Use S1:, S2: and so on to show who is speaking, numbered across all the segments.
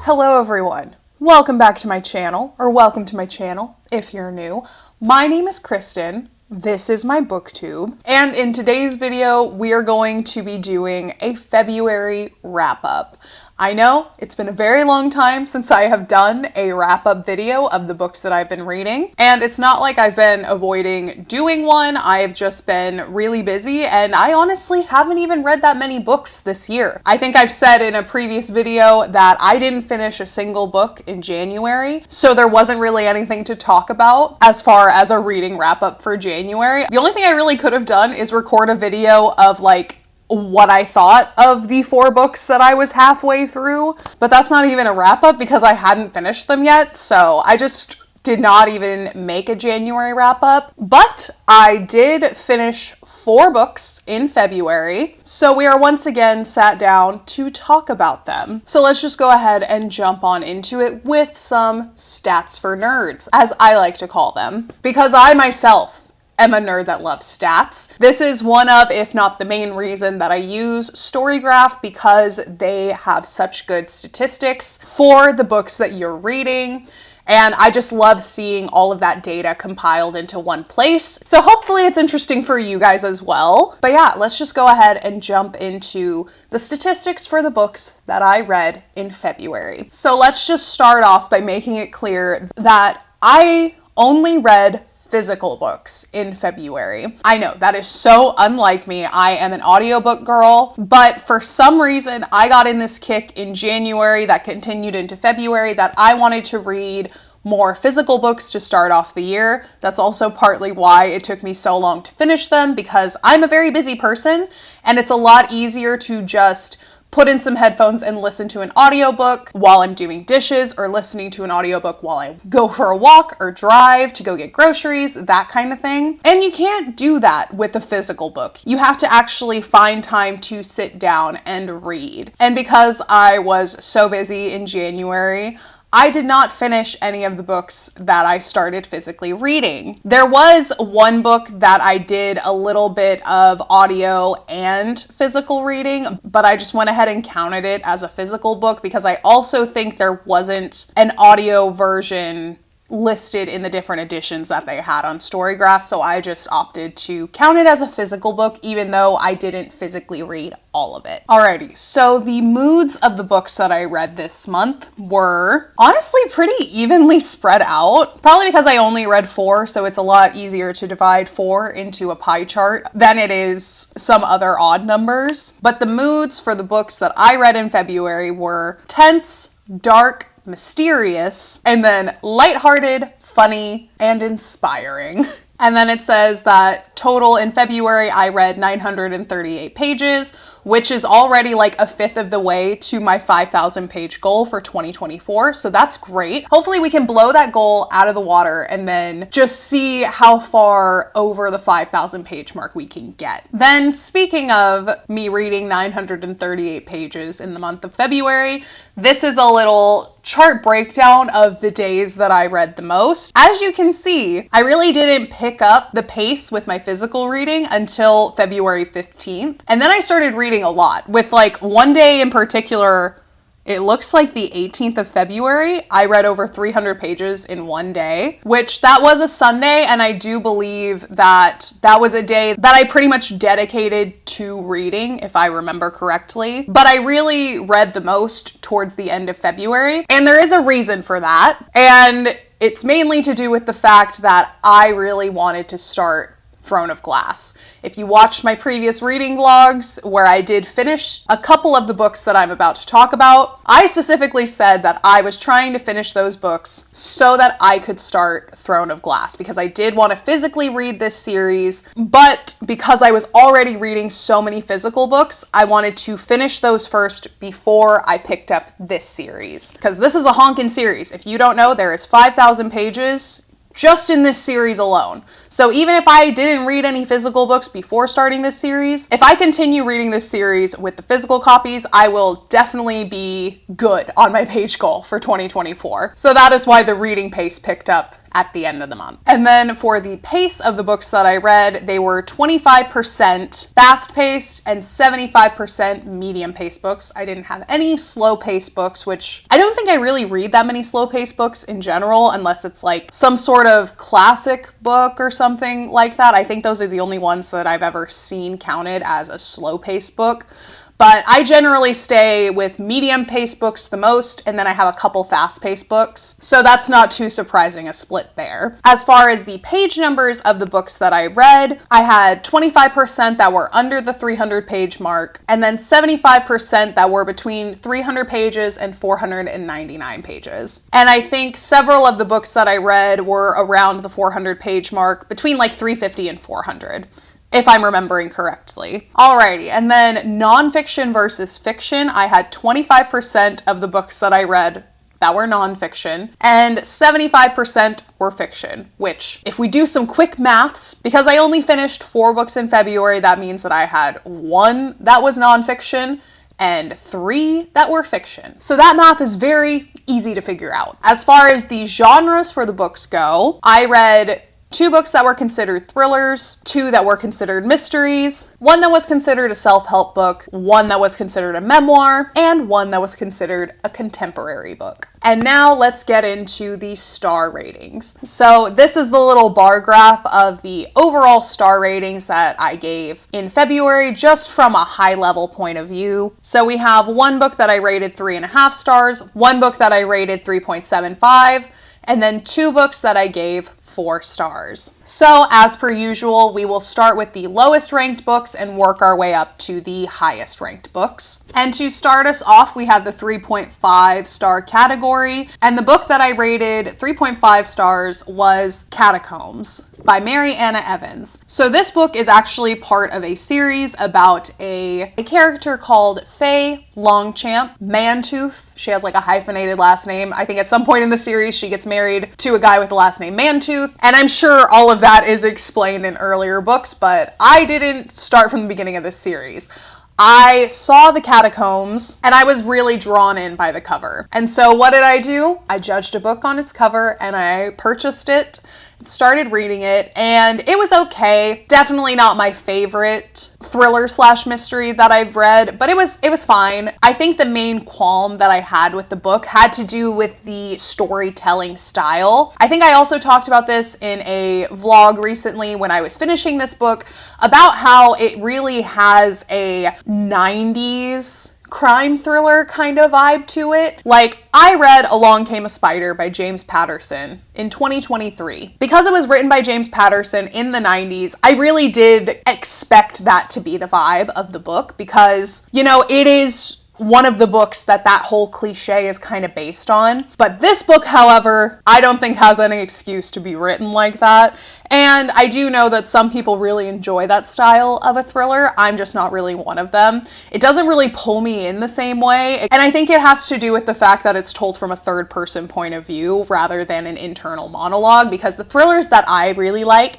S1: Hello everyone, welcome back to my channel, or welcome to my channel if you're new. My name is Kristen, this is my booktube, and in today's video we are going to be doing a February wrap-up. I know it's been a very long time since I have done a wrap-up video of the books that I've been reading, and it's not like I've been avoiding doing one. I've just been really busy, and I honestly haven't even read that many books this year. I think I've said in a previous video that I didn't finish a single book in January, so there wasn't really anything to talk about as far as a reading wrap-up for January. The only thing I really could have done is record a video of like what I thought of the 4 books that I was halfway through, but that's not even a wrap-up because I hadn't finished them yet, so I just did not even make a January wrap-up. But I did finish 4 books in February, so we are once again sat down to talk about them. So let's just go ahead and jump on into it with some stats for nerds, as I like to call them, because I myself am a nerd that loves stats. This is one of, if not the main reason that I use StoryGraph, because they have such good statistics for the books that you're reading. And I just love seeing all of that data compiled into one place. So hopefully it's interesting for you guys as well. But yeah, let's just go ahead and jump into the statistics for the books that I read in February. So let's just start off by making it clear that I only read physical books in February. I know that is so unlike me. I am an audiobook girl, but for some reason I got in this kick in January that continued into February that I wanted to read more physical books to start off the year. That's also partly why it took me so long to finish them, because I'm a very busy person and it's a lot easier to just put in some headphones and listen to an audiobook while I'm doing dishes, or listening to an audiobook while I go for a walk or drive to go get groceries, that kind of thing. And you can't do that with a physical book. You have to actually find time to sit down and read. And because I was so busy in January, I did not finish any of the books that I started physically reading. There was one book that I did a little bit of audio and physical reading, but I just went ahead and counted it as a physical book because I also think there wasn't an audio version listed in the different editions that they had on StoryGraph, so I just opted to count it as a physical book, even though I didn't physically read all of it. Alrighty, so the moods of the books that I read this month were honestly pretty evenly spread out, probably because I only read 4, so it's a lot easier to divide 4 into a pie chart than it is some other odd numbers. But the moods for the books that I read in February were tense, dark, mysterious, and then lighthearted, funny, and inspiring. And then it says that total in February I read 938 pages, which is already like a 1/5 of the way to my 5,000 page goal for 2024. So that's great. Hopefully we can blow that goal out of the water and then just see how far over the 5,000 page mark we can get. Then, speaking of me reading 938 pages in the month of February, this is a little chart breakdown of the days that I read the most. As you can see, I really didn't pick up the pace with my physical reading until February 15th. And then I started reading a lot, with like one day in particular. It looks like the 18th of February, I read over 300 pages in one day, which that was a Sunday, and I do believe that that was a day that I pretty much dedicated to reading, if I remember correctly. But I really read the most towards the end of February, and there is a reason for that, and it's mainly to do with the fact that I really wanted to start Throne of Glass. If you watched my previous reading vlogs where I did finish a couple of the books that I'm about to talk about, I specifically said that I was trying to finish those books so that I could start Throne of Glass, because I did want to physically read this series, but because I was already reading so many physical books, I wanted to finish those first before I picked up this series, because this is a honkin' series. If you don't know, there is 5,000 pages just in this series alone. So even if I didn't read any physical books before starting this series, if I continue reading this series with the physical copies, I will definitely be good on my page goal for 2024. So that is why the reading pace picked up at the end of the month. And then for the pace of the books that I read, they were 25% fast-paced and 75% medium-paced books. I didn't have any slow-paced books, which I don't think I really read that many slow-paced books in general, unless it's like some sort of classic book or something like that. I think those are the only ones that I've ever seen counted as a slow-paced book. But I generally stay with medium-paced books the most, and then I have a couple fast-paced books. So that's not too surprising, a split there. As far as the page numbers of the books that I read, I had 25% that were under the 300-page mark, and then 75% that were between 300 pages and 499 pages. And I think several of the books that I read were around the 400-page mark, between like 350 and 400. If I'm remembering correctly. Alrighty, and then nonfiction versus fiction, I had 25% of the books that I read that were nonfiction, and 75% were fiction, which, if we do some quick maths, because I only finished 4 books in February, that means that I had 1 that was nonfiction, and 3 that were fiction. So that math is very easy to figure out. As far as the genres for the books go, I read 2 books that were considered thrillers, 2 that were considered mysteries, 1 that was considered a self-help book, 1 that was considered a memoir, and 1 that was considered a contemporary book. And now let's get into the star ratings. So this is the little bar graph of the overall star ratings that I gave in February, just from a high level point of view. So we have 1 book that I rated 3.5 stars, 1 book that I rated 3.75, and then 2 books that I gave 4 stars. So as per usual, we will start with the lowest ranked books and work our way up to the highest ranked books. And to start us off, we have the 3.5 star category. And the book that I rated 3.5 stars was Catacombs by Mary Anna Evans. So this book is actually part of a series about a character called Faye Longchamp Mantooth. She has like a hyphenated last name. I think at some point in the series she gets married to a guy with the last name Mantooth, and I'm sure all of that is explained in earlier books, but I didn't start from the beginning of this series. I saw the Catacombs and I was really drawn in by the cover. And so what did I do? I judged a book on its cover and I purchased it, started reading it, and it was okay. Definitely not my favorite thriller / mystery that I've read, but it was fine. I think the main qualm that I had with the book had to do with the storytelling style. I think I also talked about this in a vlog recently when I was finishing this book, about how it really has a 90s crime thriller kind of vibe to it. Like, I read Along Came a Spider by James Patterson in 2023. Because it was written by James Patterson in the 90s, I really did expect that to be the vibe of the book because, you know, it is one of the books that whole cliche is kind of based on. But this book, however, I don't think has any excuse to be written like that. And I do know that some people really enjoy that style of a thriller. I'm just not really one of them. It doesn't really pull me in the same way. And I think it has to do with the fact that it's told from a third person point of view rather than an internal monologue, because the thrillers that I really like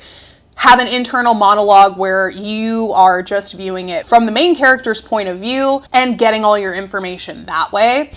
S1: have an internal monologue where you are just viewing it from the main character's point of view and getting all your information that way.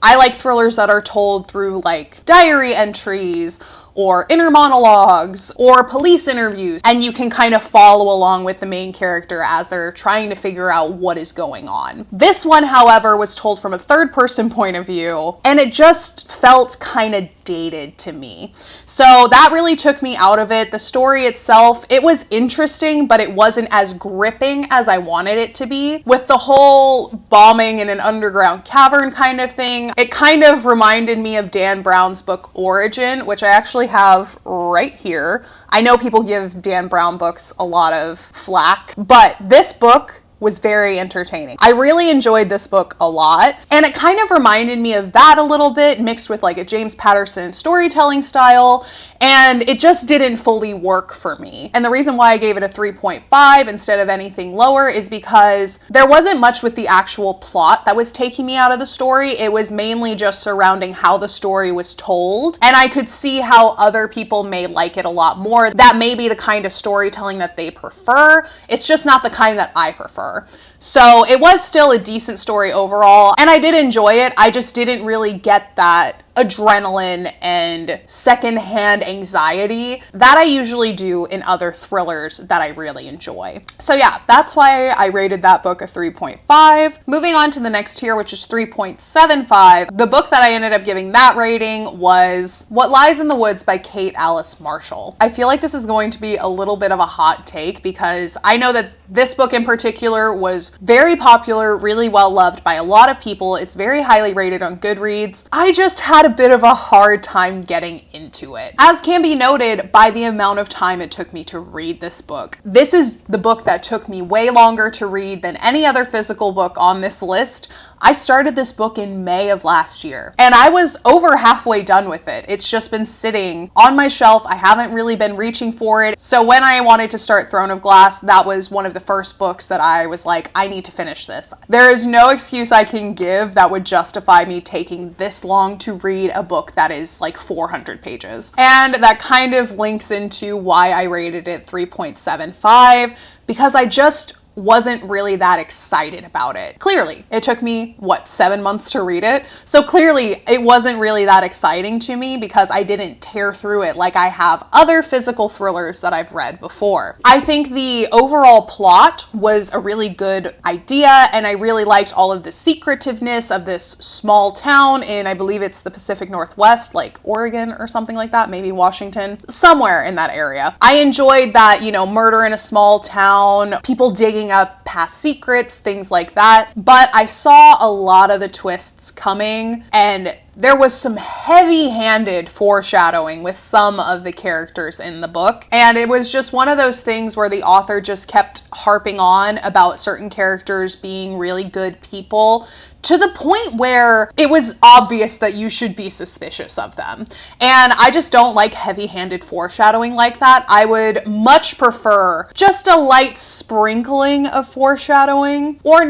S1: I like thrillers that are told through like diary entries or inner monologues or police interviews, and you can kind of follow along with the main character as they're trying to figure out what is going on. This one, however, was told from a third person point of view, and it just felt kind of dated to me. So that really took me out of it. The story itself, it was interesting, but it wasn't as gripping as I wanted it to be. With the whole bombing in an underground cavern kind of thing, it kind of reminded me of Dan Brown's book Origin, which I actually have right here. I know people give Dan Brown books a lot of flack, but this book was very entertaining. I really enjoyed this book a lot, and it kind of reminded me of that a little bit, mixed with like a James Patterson storytelling style, and it just didn't fully work for me. And the reason why I gave it a 3.5 instead of anything lower is because there wasn't much with the actual plot that was taking me out of the story. It was mainly just surrounding how the story was told, and I could see how other people may like it a lot more. That may be the kind of storytelling that they prefer. It's just not the kind that I prefer. So it was still a decent story overall, and I did enjoy it. I just didn't really get that adrenaline and secondhand anxiety that I usually do in other thrillers that I really enjoy. So yeah, that's why I rated that book a 3.5. Moving on to the next tier, which is 3.75. The book that I ended up giving that rating was What Lies in the Woods by Kate Alice Marshall. I feel like this is going to be a little bit of a hot take because I know that this book in particular was very popular, really well loved by a lot of people. It's very highly rated on Goodreads. I just had a bit of a hard time getting into it, as can be noted by the amount of time it took me to read this book. This is the book that took me way longer to read than any other physical book on this list. I started this book in May of last year, and I was over halfway done with it. It's just been sitting on my shelf. I haven't really been reaching for it. So when I wanted to start Throne of Glass, that was one of the first books that I was like, I need to finish this. There is no excuse I can give that would justify me taking this long to read a book that is like 400 pages. And that kind of links into why I rated it 3.75, because I just wasn't really that excited about it. Clearly, it took me, 7 months to read it? So clearly, it wasn't really that exciting to me because I didn't tear through it like I have other physical thrillers that I've read before. I think the overall plot was a really good idea, and I really liked all of the secretiveness of this small town in, I believe it's the Pacific Northwest, like Oregon or something like that, maybe Washington, somewhere in that area. I enjoyed that, murder in a small town, people digging up past secrets, things like that. But I saw a lot of the twists coming, and there was some heavy-handed foreshadowing with some of the characters in the book. And it was just one of those things where the author just kept harping on about certain characters being really good people, to the point where it was obvious that you should be suspicious of them. And I just don't like heavy-handed foreshadowing like that. I would much prefer just a light sprinkling of foreshadowing, or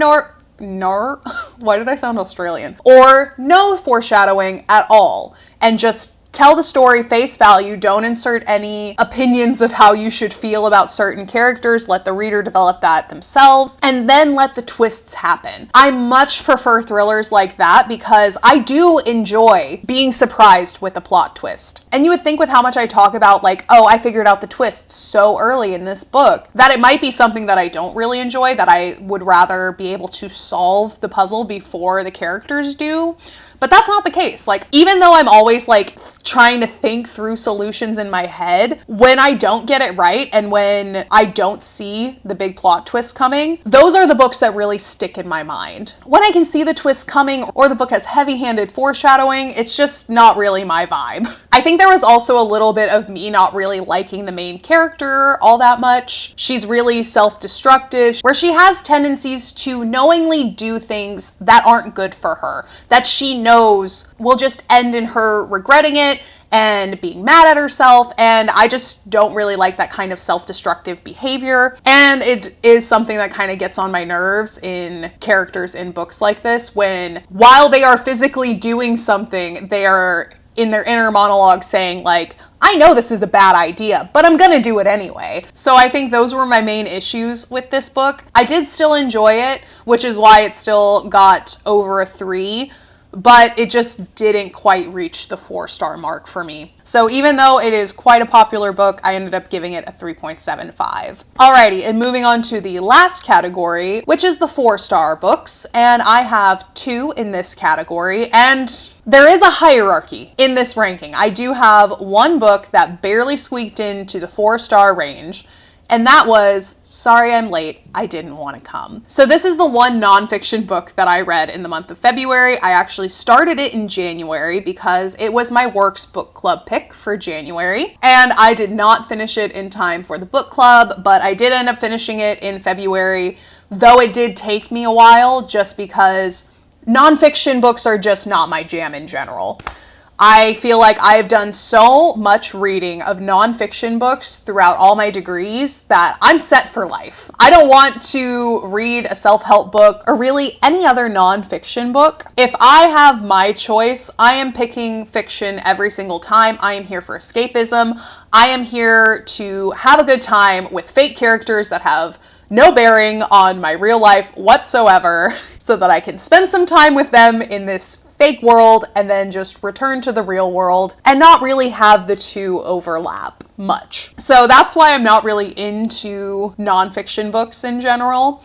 S1: why did I sound Australian? Or no foreshadowing at all, and just tell the story face value. Don't insert any opinions of how you should feel about certain characters. Let the reader develop that themselves, and then let the twists happen. I much prefer thrillers like that because I do enjoy being surprised with a plot twist. And you would think with how much I talk about like, oh, I figured out the twist so early in this book, that it might be something that I don't really enjoy, that I would rather be able to solve the puzzle before the characters do. But that's not the case. Like, even though I'm always like trying to think through solutions in my head, when I don't get it right and when I don't see the big plot twist coming, those are the books that really stick in my mind. When I can see the twist coming or the book has heavy-handed foreshadowing, it's just not really my vibe. I think there was also a little bit of me not really liking the main character all that much. She's really self-destructive, where she has tendencies to knowingly do things that aren't good for her, that she knows will just end in her regretting it and being mad at herself, and I just don't really like that kind of self-destructive behavior. And it is something that kind of gets on my nerves in characters in books like this, when while they are physically doing something, they are in their inner monologue saying like, I know this is a bad idea, but I'm gonna do it anyway. So I think those were my main issues with this book. I did still enjoy it, which is why it still got over a 3, but it just didn't quite reach the 4-star mark for me. So even though it is quite a popular book, I ended up giving it a 3.75. Alrighty, and moving on to the last category, which is the 4-star books, and I have 2 in this category, and there is a hierarchy in this ranking. I do have one book that barely squeaked into the 4-star range, and that was Sorry I'm Late, I Didn't Want to Come. So this is the one nonfiction book that I read in the month of February. I actually started it in January because it was my work's book club pick for January. And I did not finish it in time for the book club, but I did end up finishing it in February though it did take me a while just because nonfiction books are just not my jam in general. I feel like I've done so much reading of nonfiction books throughout all my degrees that I'm set for life. I don't want to read a self-help book or really any other nonfiction book. If I have my choice, I am picking fiction every single time. I am here for escapism. I am here to have a good time with fake characters that have no bearing on my real life whatsoever, so that I can spend some time with them in this fake world and then just return to the real world and not really have the two overlap much. So that's why I'm not really into nonfiction books in general.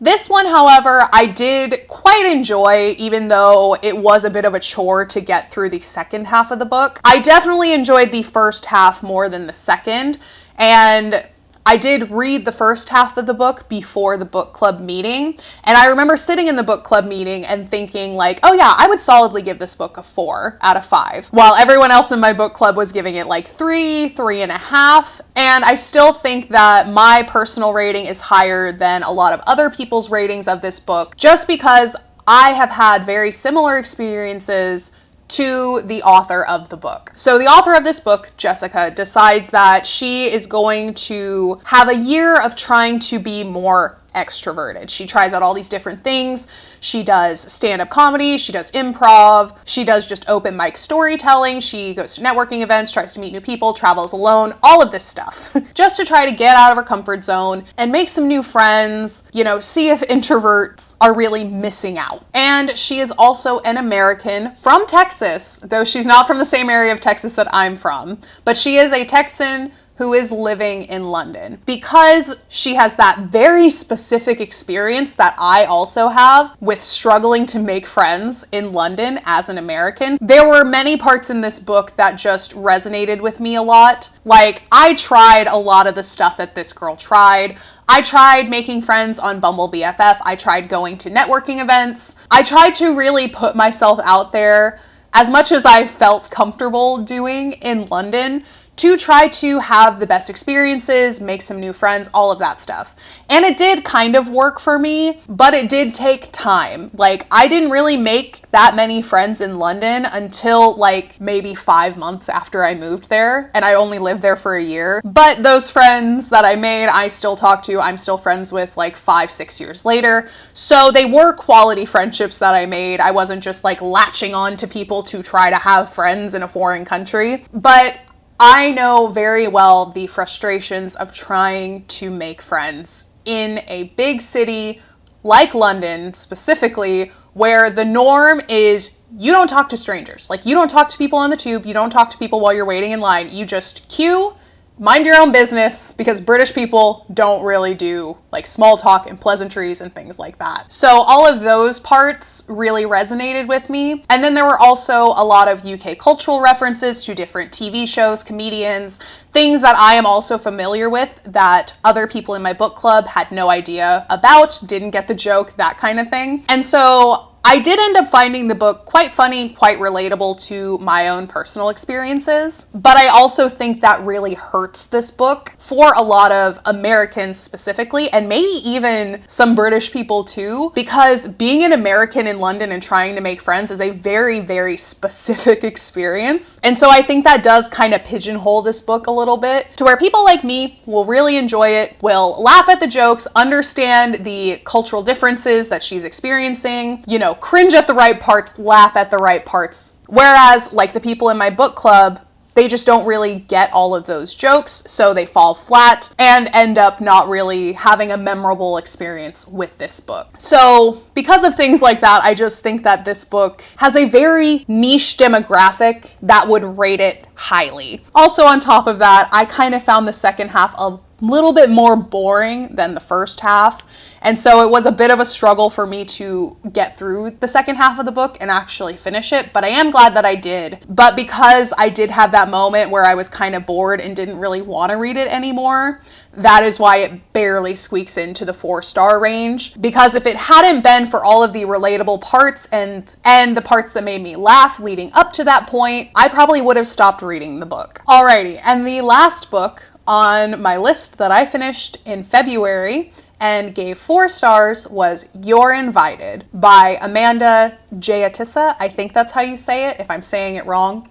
S1: This one, however, I did quite enjoy, even though it was a bit of a chore to get through the second half of the book. I definitely enjoyed the first half more than the second, and I did read the first half of the book before the book club meeting, and I remember sitting in the book club meeting and thinking like, oh yeah, I would solidly give this book a 4 out of 5, while everyone else in my book club was giving it like 3, 3.5, and I still think that my personal rating is higher than a lot of other people's ratings of this book, just because I have had very similar experiences to the author of the book. So the author of this book, Jessica, decides that she is going to have a year of trying to be more extroverted. She tries out all these different things. She does stand-up comedy, she does improv, she does just open mic storytelling, she goes to networking events, tries to meet new people, travels alone, all of this stuff, just to try to get out of her comfort zone and make some new friends, you know, see if introverts are really missing out. And she is also an American from Texas, though she's not from the same area of Texas that I'm from, but she is a Texan who is living in London. Because she has that very specific experience that I also have with struggling to make friends in London as an American, there were many parts in this book that just resonated with me a lot. Like, I tried a lot of the stuff that this girl tried. I tried making friends on Bumble BFF. I tried going to networking events. I tried to really put myself out there as much as I felt comfortable doing in London, to try to have the best experiences, make some new friends, all of that stuff. And it did kind of work for me, but it did take time. Like, I didn't really make that many friends in London until like maybe 5 months after I moved there, and I only lived there for a year. But those friends that I made, I still talk to, I'm still friends with like 5-6 years later. So they were quality friendships that I made. I wasn't just like latching on to people to try to have friends in a foreign country. But I know very well the frustrations of trying to make friends in a big city like London specifically, where the norm is you don't talk to strangers. Like, you don't talk to people on the tube, you don't talk to people while you're waiting in line, you just queue, mind your own business, because British people don't really do like small talk and pleasantries and things like that. So all of those parts really resonated with me. And then there were also a lot of UK cultural references to different TV shows, comedians, things that I am also familiar with that other people in my book club had no idea about, didn't get the joke, that kind of thing. And so I did end up finding the book quite funny, quite relatable to my own personal experiences, but I also think that really hurts this book for a lot of Americans specifically, and maybe even some British people too, because being an American in London and trying to make friends is a very, very specific experience. And so I think that does kind of pigeonhole this book a little bit to where people like me will really enjoy it, will laugh at the jokes, understand the cultural differences that she's experiencing, you know, cringe at the right parts, laugh at the right parts. Whereas, like, the people in my book club, they just don't really get all of those jokes, so they fall flat and end up not really having a memorable experience with this book. So because of things like that, I just think that this book has a very niche demographic that would rate it highly. Also, on top of that, I kind of found the second half a little bit more boring than the first half. And so it was a bit of a struggle for me to get through the second half of the book and actually finish it, but I am glad that I did. But because I did have that moment where I was kind of bored and didn't really want to read it anymore, that is why it barely squeaks into the 4-star range. Because if it hadn't been for all of the relatable parts and the parts that made me laugh leading up to that point, I probably would have stopped reading the book. Alrighty, and the last book on my list that I finished in February and gave 4 stars was You're Invited by Amanda Jayatissa. I think that's how you say it. If I'm saying it wrong,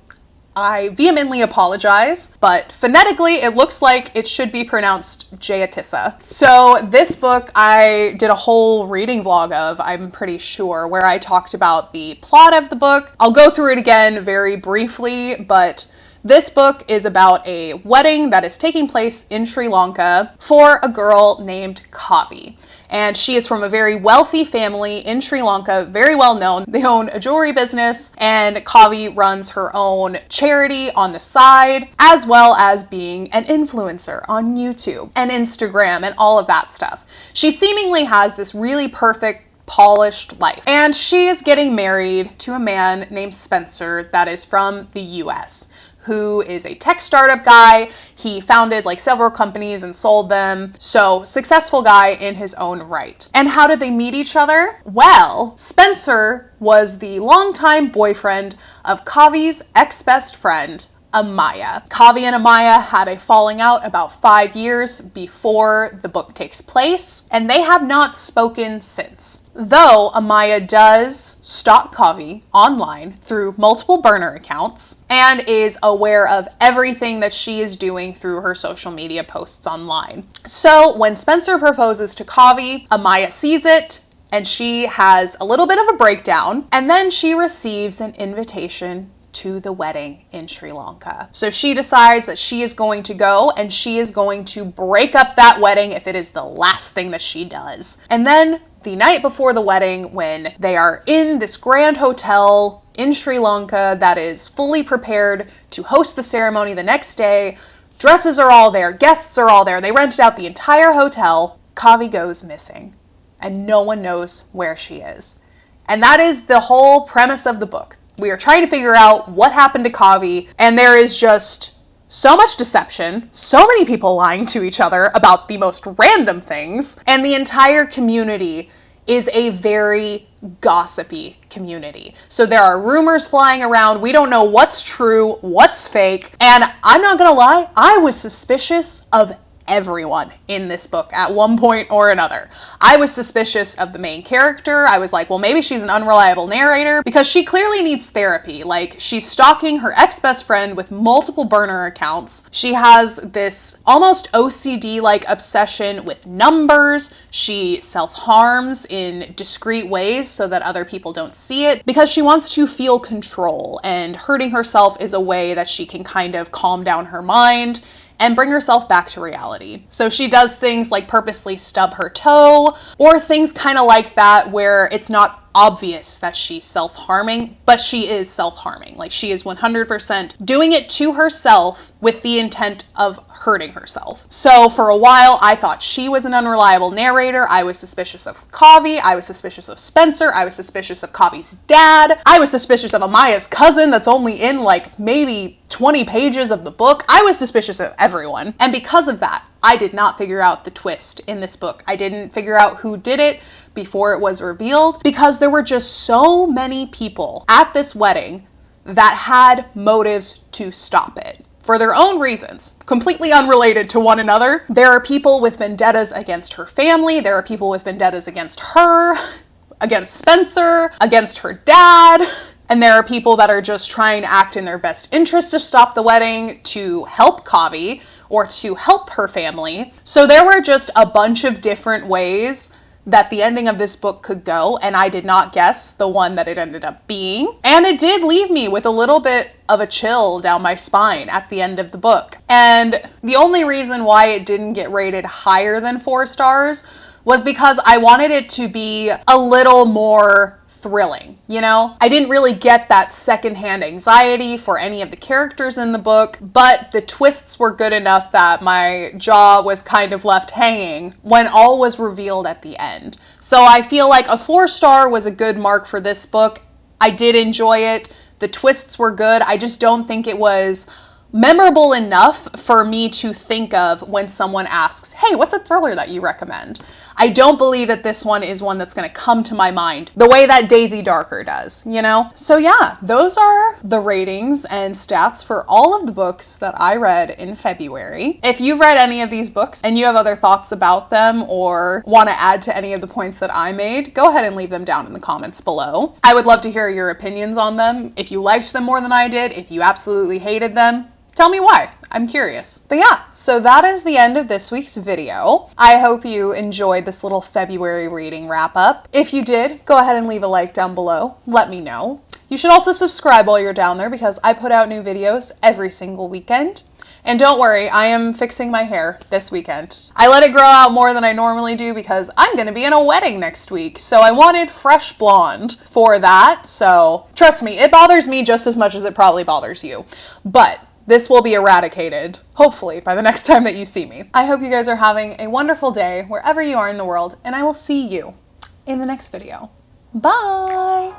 S1: I vehemently apologize, but phonetically it looks like it should be pronounced Jayatissa. So this book I did a whole reading vlog of, I'm pretty sure, where I talked about the plot of the book. I'll go through it again very briefly, but this book is about a wedding that is taking place in Sri Lanka for a girl named Kavi. And she is from a very wealthy family in Sri Lanka, very well known. They own a jewelry business, and Kavi runs her own charity on the side, as well as being an influencer on YouTube and Instagram and all of that stuff. She seemingly has this really perfect, polished life. And she is getting married to a man named Spencer that is from the US, who is a tech startup guy. He founded like several companies and sold them. So successful guy in his own right. And how did they meet each other? Well, Spencer was the longtime boyfriend of Kavi's ex-best friend, Amaya. Kavi and Amaya had a falling out about 5 years before the book takes place, and they have not spoken since. Though Amaya does stalk Kavi online through multiple burner accounts and is aware of everything that she is doing through her social media posts online. So when Spencer proposes to Kavi, Amaya sees it, and she has a little bit of a breakdown, and then she receives an invitation to the wedding in Sri Lanka. So she decides that she is going to go, and she is going to break up that wedding if it is the last thing that she does. And then the night before the wedding, when they are in this grand hotel in Sri Lanka that is fully prepared to host the ceremony the next day, dresses are all there, guests are all there, they rented out the entire hotel, Kavi goes missing, and no one knows where she is. And that is the whole premise of the book. We are trying to figure out what happened to Kavi, and there is just so much deception, so many people lying to each other about the most random things, and the entire community is a very gossipy community. So there are rumors flying around. We don't know what's true, what's fake, and I'm not gonna lie, I was suspicious of everyone in this book at one point or another. I was suspicious of the main character. I was like, well, maybe she's an unreliable narrator because she clearly needs therapy. Like, she's stalking her ex-best friend with multiple burner accounts. She has this almost OCD-like obsession with numbers. She self-harms in discreet ways so that other people don't see it because she wants to feel control, and hurting herself is a way that she can kind of calm down her mind and bring herself back to reality. So she does things like purposely stub her toe, or things kind of like that where it's not obvious that she's self-harming, but she is self-harming. Like, she is 100% doing it to herself with the intent of hurting herself. So for a while, I thought she was an unreliable narrator. I was suspicious of Kavi. I was suspicious of Spencer. I was suspicious of Kavi's dad. I was suspicious of Amaya's cousin that's only in like maybe 20 pages of the book. I was suspicious of everyone. And because of that, I did not figure out the twist in this book. I didn't figure out who did it before it was revealed because there were just so many people at this wedding that had motives to stop it for their own reasons, completely unrelated to one another. There are people with vendettas against her family. There are people with vendettas against her, against Spencer, against her dad. And there are people that are just trying to act in their best interest to stop the wedding, to help Kavi, or to help her family. So there were just a bunch of different ways that the ending of this book could go, and I did not guess the one that it ended up being. And it did leave me with a little bit of a chill down my spine at the end of the book. And the only reason why it didn't get rated higher than 4 stars was because I wanted it to be a little more thrilling, you know? I didn't really get that secondhand anxiety for any of the characters in the book, but the twists were good enough that my jaw was kind of left hanging when all was revealed at the end. So I feel like a 4-star was a good mark for this book. I did enjoy it. The twists were good. I just don't think it was memorable enough for me to think of when someone asks, hey, what's a thriller that you recommend? I don't believe that this one is one that's going to come to my mind the way that Daisy Darker does, you know? So yeah, those are the ratings and stats for all of the books that I read in February. If you've read any of these books and you have other thoughts about them or want to add to any of the points that I made, go ahead and leave them down in the comments below. I would love to hear your opinions on them. If you liked them more than I did, if you absolutely hated them, tell me why. I'm curious. But yeah, so that is the end of this week's video. I hope you enjoyed this little February reading wrap up. If you did, go ahead and leave a like down below. Let me know. You should also subscribe while you're down there because I put out new videos every single weekend. And don't worry, I am fixing my hair this weekend. I let it grow out more than I normally do because I'm gonna be in a wedding next week. So I wanted fresh blonde for that. So trust me, it bothers me just as much as it probably bothers you. But this will be eradicated, hopefully, by the next time that you see me. I hope you guys are having a wonderful day wherever you are in the world, and I will see you in the next video. Bye!